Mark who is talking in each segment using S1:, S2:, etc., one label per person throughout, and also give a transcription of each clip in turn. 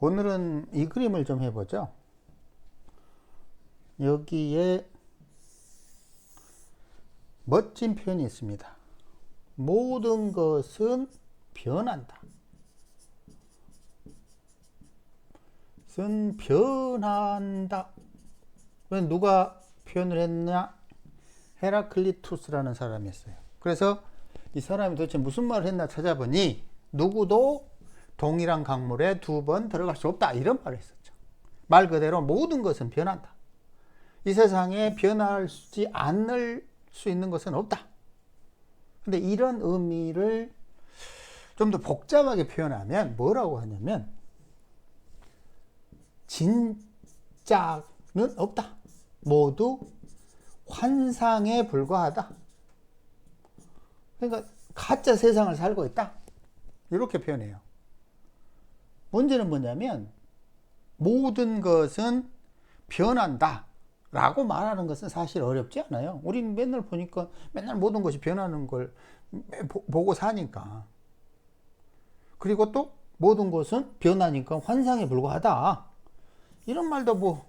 S1: 오늘은 이 그림을 좀 해보죠. 여기에 멋진 표현이 있습니다. 모든 것은 변한다. 쓴 변한다. 누가 표현을 했냐? 헤라클리투스라는 사람이 했어요. 그래서 이 사람이 도대체 무슨 말을 했나 찾아보니 누구도 동일한 강물에 두 번 들어갈 수 없다, 이런 말을 했었죠. 말 그대로 모든 것은 변한다. 이 세상에 변하지 않을 수 있는 것은 없다. 근데 이런 의미를 좀 더 복잡하게 표현하면 뭐라고 하냐면 진짜는 없다. 모두 환상에 불과하다. 그러니까 가짜 세상을 살고 있다. 이렇게 표현해요. 문제는 뭐냐면 모든 것은 변한다 라고 말하는 것은 사실 어렵지 않아요. 우리는 맨날 보니까 맨날 모든 것이 변하는 걸 보고 사니까. 그리고 또 모든 것은 변하니까 환상에 불과하다, 이런 말도 뭐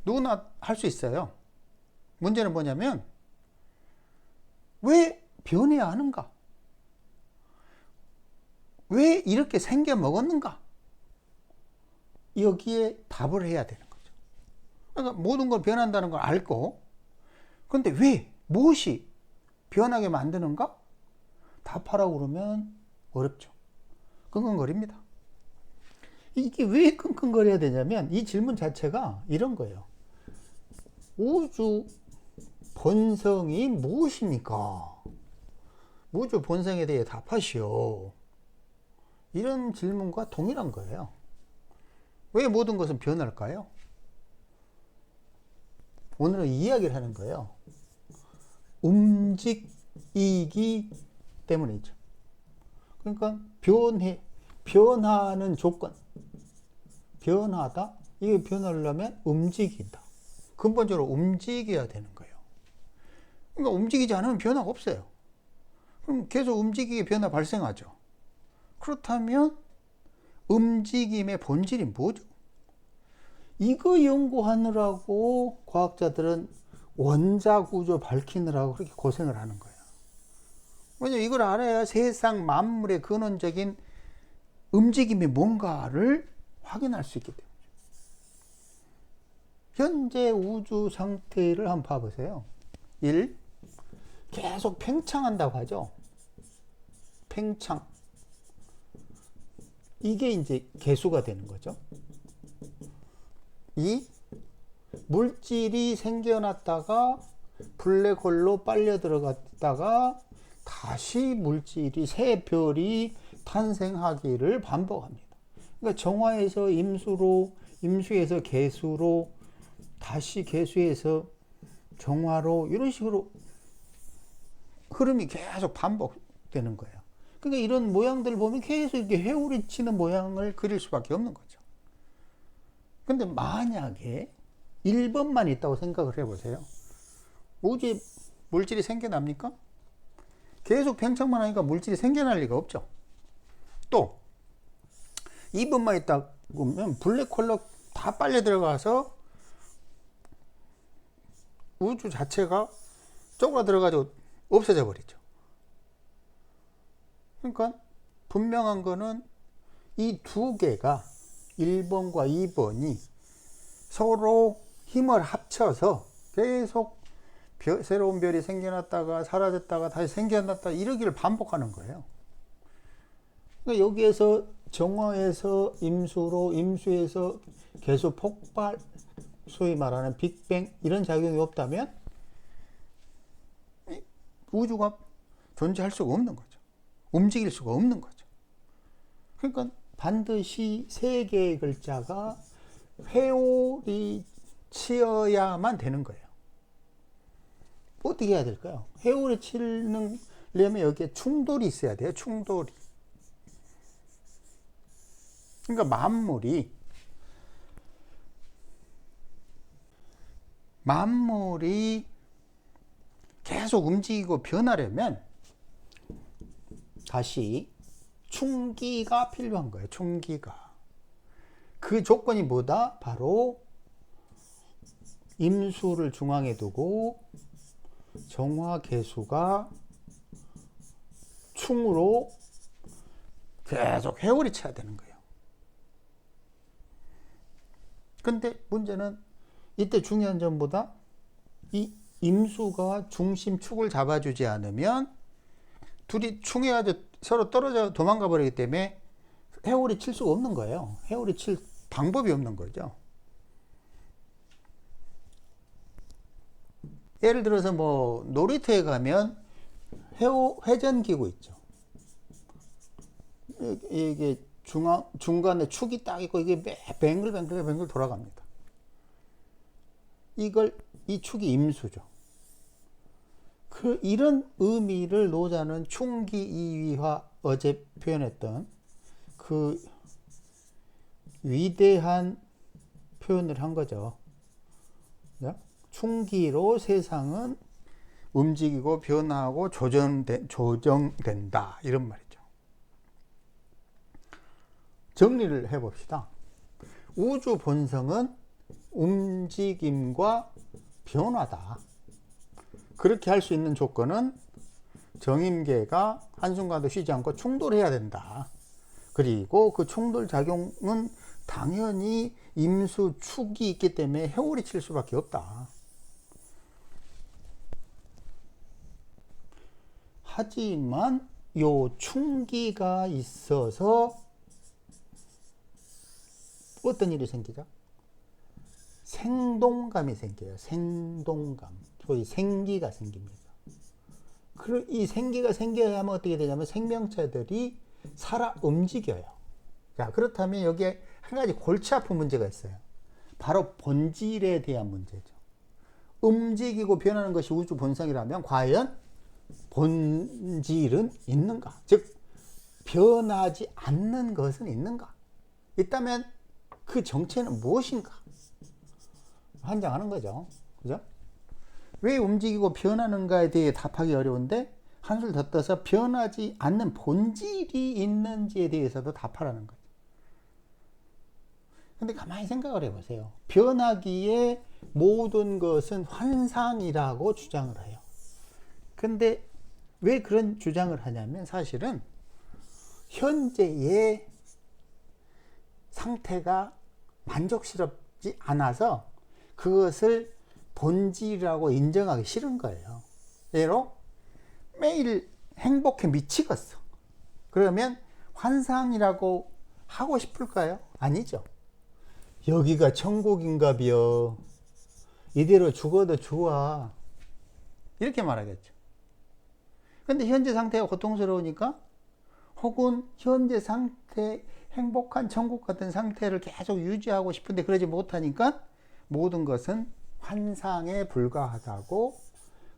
S1: 누구나 할 수 있어요. 문제는 뭐냐면 왜 변해야 하는가? 왜 이렇게 생겨 먹었는가? 여기에 답을 해야 되는 거죠. 그러니까 모든 걸 변한다는 걸 알고, 그런데 왜, 무엇이 변하게 만드는가? 답하라고 그러면 어렵죠. 끙끙거립니다. 이게 왜 끙끙거려야 되냐면 이 질문 자체가 이런 거예요. 우주 본성이 무엇입니까? 우주 본성에 대해 답하시오. 이런 질문과 동일한 거예요. 왜 모든 것은 변할까요? 오늘은 이야기를 하는 거예요. 움직이기 때문이죠. 그러니까 변하는 조건, 변하다, 이게 변하려면 움직인다. 근본적으로 움직여야 되는 거예요. 그러니까 움직이지 않으면 변화가 없어요. 그럼 계속 움직이게 변화 발생하죠. 그렇다면 움직임의 본질이 뭐죠? 이거 연구하느라고 과학자들은 원자구조 밝히느라고 그렇게 고생을 하는 거예요. 왜냐면 이걸 알아야 세상 만물의 근원적인 움직임이 뭔가를 확인할 수 있기 때문이죠. 현재 우주 상태를 한번 봐보세요. 1. 계속 팽창한다고 하죠. 팽창. 이게 이제 개수가 되는 거죠. 2. 물질이 생겨났다가 블랙홀로 빨려 들어갔다가 다시 물질이, 새 별이 탄생하기를 반복합니다. 그러니까 정화에서 임수로, 임수에서 개수로, 다시 개수에서 정화로, 이런 식으로 흐름이 계속 반복되는 거예요. 그러니까 이런 모양들을 보면 계속 이렇게 회오리 치는 모양을 그릴 수밖에 없는 거죠. 근데 만약에 1번만 있다고 생각을 해보세요. 우주에 물질이 생겨납니까? 계속 팽창만 하니까 물질이 생겨날 리가 없죠. 또 2번만 있다 보면 블랙홀로 다 빨려 들어가서 우주 자체가 쪼그라들어가지고 없어져 버리죠. 그러니까 분명한 거는 이 두 개가, 1번과 2번이 서로 힘을 합쳐서 계속 새로운 별이 생겨났다가 사라졌다가 다시 생겨났다, 이러기를 반복하는 거예요. 그러니까 여기에서 정화에서 임수로, 임수에서 개수 폭발, 소위 말하는 빅뱅, 이런 작용이 없다면 우주가 존재할 수가 없는 거죠. 움직일 수가 없는 거죠. 그러니까 반드시 세 개의 글자가 회오리 치어야만 되는 거예요. 어떻게 해야 될까요? 회오리 치려면 여기에 충돌이 있어야 돼요. 충돌이. 그러니까 만물이 계속 움직이고 변하려면 다시 충기가 필요한 거예요. 충기가. 그 조건이 뭐다? 바로 임수를 중앙에 두고 정화계수가 충으로 계속 회오리 쳐야 되는 거예요. 근데 문제는 이때 중요한 점보다 이 임수가 중심 축을 잡아주지 않으면 둘이 충해가지고 서로 떨어져 도망가 버리기 때문에 회오리 칠 수가 없는 거예요. 회오리 칠 방법이 없는 거죠. 예를 들어서 뭐 놀이터에 가면 회전기구 있죠. 이게 중간에 축이 딱 있고 이게 뱅글뱅글 돌아갑니다. 이 축이 임수죠. 이런 의미를 노자는 충기이위화 어제 표현했던 그 위대한 표현을 한 거죠. 충기로 세상은 움직이고 변화하고 조정된다. 이런 말이죠. 정리를 해봅시다. 우주 본성은 움직임과 변화다. 그렇게 할 수 있는 조건은 정임계가 한순간도 쉬지 않고 충돌해야 된다. 그리고 그 충돌 작용은 당연히 임수 축이 있기 때문에 회오리 칠 수밖에 없다. 하지만 요 충기가 있어서 어떤 일이 생기죠? 생동감이 생겨요. 생동감. 소위 생기가 생깁니다. 이 생기가 생겨야 하면 어떻게 되냐면 생명체들이 살아 움직여요. 자, 그렇다면 여기에 한 가지 골치 아픈 문제가 있어요. 바로 본질에 대한 문제죠. 움직이고 변하는 것이 우주 본성이라면 과연 본질은 있는가? 즉 변하지 않는 것은 있는가? 있다면 그 정체는 무엇인가? 환장하는 거죠. 그죠? 왜 움직이고 변하는가에 대해 답하기 어려운데 한술 더 떠서 변하지 않는 본질이 있는지에 대해서도 답하라는 거죠. 근데 가만히 생각을 해보세요. 변하기에 모든 것은 환상이라고 주장을 해요. 근데 왜 그런 주장을 하냐면 사실은 현재의 상태가 만족스럽지 않아서 그것을 본질이라고 인정하기 싫은 거예요. 예로 매일 행복해 미치겠어. 그러면 환상이라고 하고 싶을까요? 아니죠. 여기가 천국인가비요. 이대로 죽어도 좋아. 이렇게 말하겠죠. 근데 현재 상태가 고통스러우니까 혹은 현재 상태 행복한 천국 같은 상태를 계속 유지하고 싶은데 그러지 못하니까 모든 것은 환상에 불과하다고,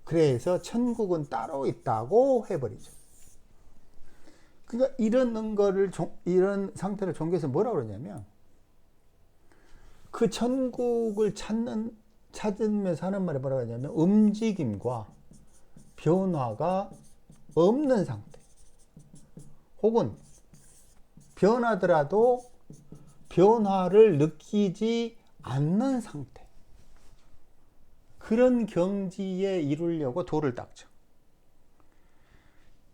S1: 그래서 천국은 따로 있다고 해버리죠. 그러니까 이런 상태를 종교에서 뭐라고 그러냐면 그 천국을 찾으면서 하는 말이 뭐라고 하냐면 움직임과 변화가 없는 상태, 혹은 변하더라도 변화를 느끼지 않는 상태, 그런 경지에 이루려고 도를 닦죠.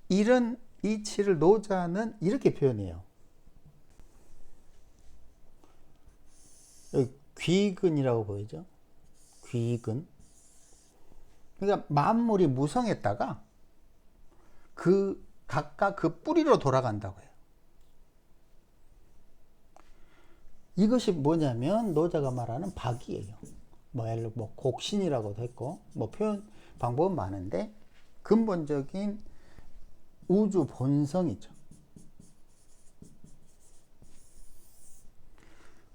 S1: 이런 이치를 노자는 이렇게 표현해요. 여기 귀근이라고 보이죠? 귀근. 그러니까 만물이 무성했다가 각각 그 뿌리로 돌아간다고 해요. 이것이 뭐냐면 노자가 말하는 박이에요. 곡신이라고도 했고, 표현 방법은 많은데 근본적인 우주 본성이죠.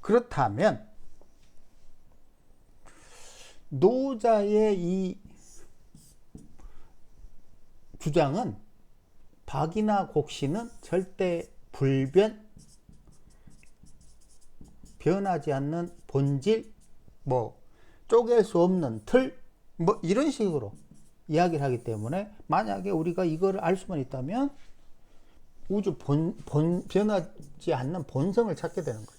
S1: 그렇다면 노자의 이 주장은 박이나 곡신은 절대 변하지 않는 본질, 쪼갤 수 없는 틀, 이런 식으로 이야기를 하기 때문에 만약에 우리가 이걸 알 수만 있다면 우주 변하지 않는 본성을 찾게 되는 거죠.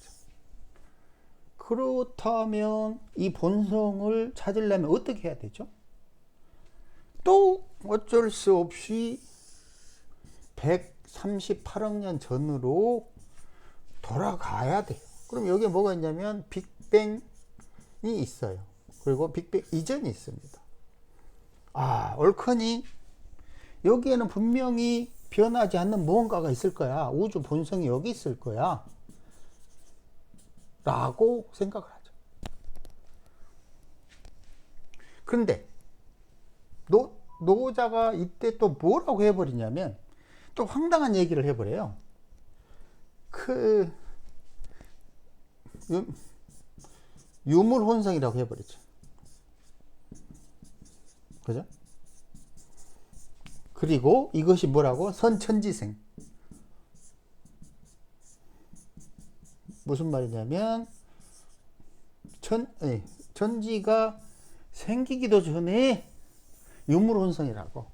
S1: 그렇다면 이 본성을 찾으려면 어떻게 해야 되죠? 또 어쩔 수 없이 138억 년 전으로 돌아가야 돼요. 그럼 여기에 뭐가 있냐면 빅뱅이 있어요. 그리고 빅뱅 이전이 있습니다. 아, 옳거니 여기에는 분명히 변하지 않는 무언가가 있을 거야. 우주 본성이 여기 있을 거야. 라고 생각을 하죠. 그런데 노자가 이때 또 뭐라고 해버리냐면 또 황당한 얘기를 해버려요. 유물혼성이라고 해버리죠. 그죠? 그리고 이것이 뭐라고? 선천지생. 무슨 말이냐면 천지가 생기기도 전에 유물혼성이라고.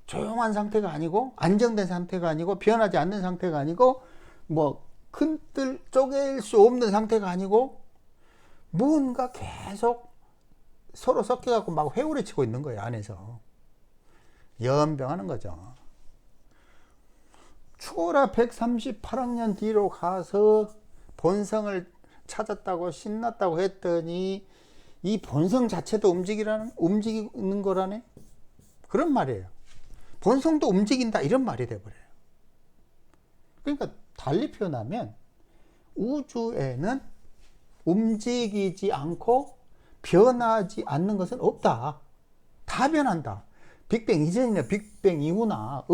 S1: 조용한 상태가 아니고 안정된 상태가 아니고 변하지 않는 상태가 아니고 뭐 큰뜰 쪼갤 수 없는 상태가 아니고 뭔가 계속 서로 섞여갖고 막 회오리 치고 있는 거예요. 안에서 연병하는 거죠. 초라 138억 년 뒤로 가서 본성을 찾았다고 신났다고 했더니 이 본성 자체도 움직이는 거라네? 그런 말이에요. 본성도 움직인다 이런 말이 돼버려요. 그러니까 달리 표현하면 우주에는 움직이지 않고 변하지 않는 것은 없다. 다 변한다. 빅뱅 이전이나 빅뱅 이후나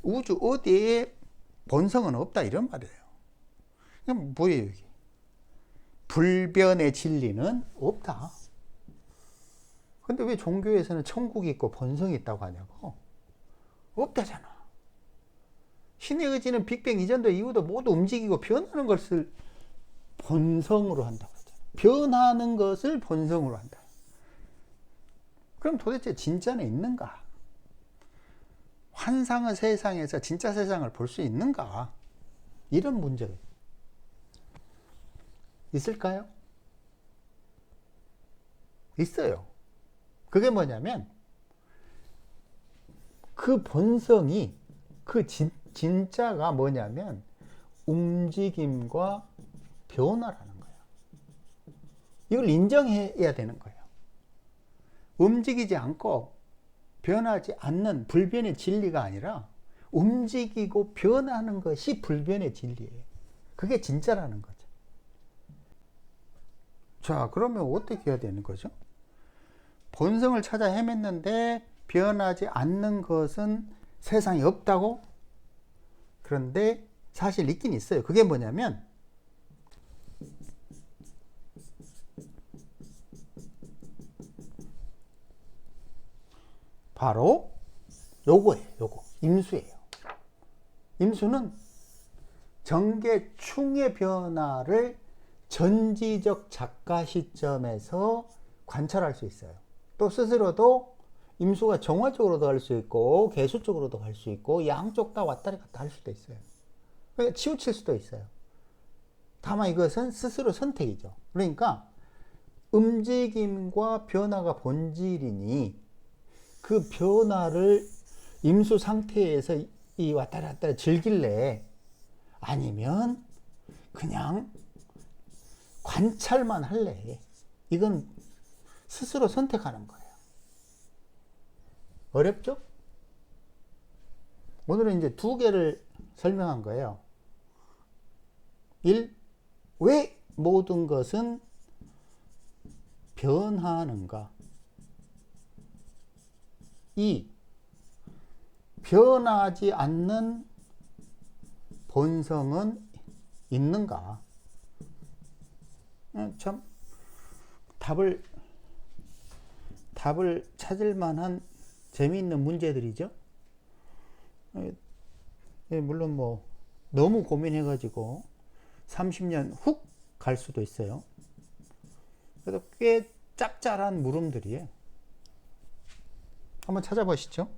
S1: 우주 어디에 본성은 없다 이런 말이에요. 그럼 뭐예요 이게? 불변의 진리는 없다. 근데 왜 종교에서는 천국이 있고 본성이 있다고 하냐고? 없다잖아. 신의 의지는 빅뱅 이전도 이후도 모두 움직이고 변하는 것을 본성으로 한다고 하잖아. 변하는 것을 본성으로 한다. 그럼 도대체 진짜는 있는가? 환상의 세상에서 진짜 세상을 볼 수 있는가? 이런 문제가 있을까요? 있어요. 그게 뭐냐면 그 본성이 진짜가 뭐냐면 움직임과 변화라는 거예요. 이걸 인정해야 되는 거예요. 움직이지 않고 변하지 않는 불변의 진리가 아니라 움직이고 변하는 것이 불변의 진리예요. 그게 진짜라는 거죠. 자, 그러면 어떻게 해야 되는 거죠? 본성을 찾아 헤맸는데 변하지 않는 것은 세상에 없다고? 그런데 사실 있긴 있어요. 그게 뭐냐면 바로 요거예요. 요거. 임수예요. 임수는 정계충의 변화를 전지적 작가 시점에서 관찰할 수 있어요. 또 스스로도 임수가 정화적으로도 할 수 있고 개수적으로도 할 수 있고 양쪽 다 왔다리 갔다 할 수도 있어요. 그러니까 치우칠 수도 있어요. 다만 이것은 스스로 선택이죠. 그러니까 움직임과 변화가 본질이니 그 변화를 임수 상태에서 이 왔다리 갔다리 즐길래? 아니면 그냥 관찰만 할래? 이건 스스로 선택하는 거예요. 어렵죠? 오늘은 이제 두 개를 설명한 거예요. 1. 왜 모든 것은 변하는가? 2. 변하지 않는 본성은 있는가? 참 답을 찾을 만한 재미있는 문제들이죠. 물론 뭐 너무 고민해가지고 30년 훅 갈 수도 있어요. 그래도 꽤 짭짤한 물음들이에요. 한번 찾아보시죠.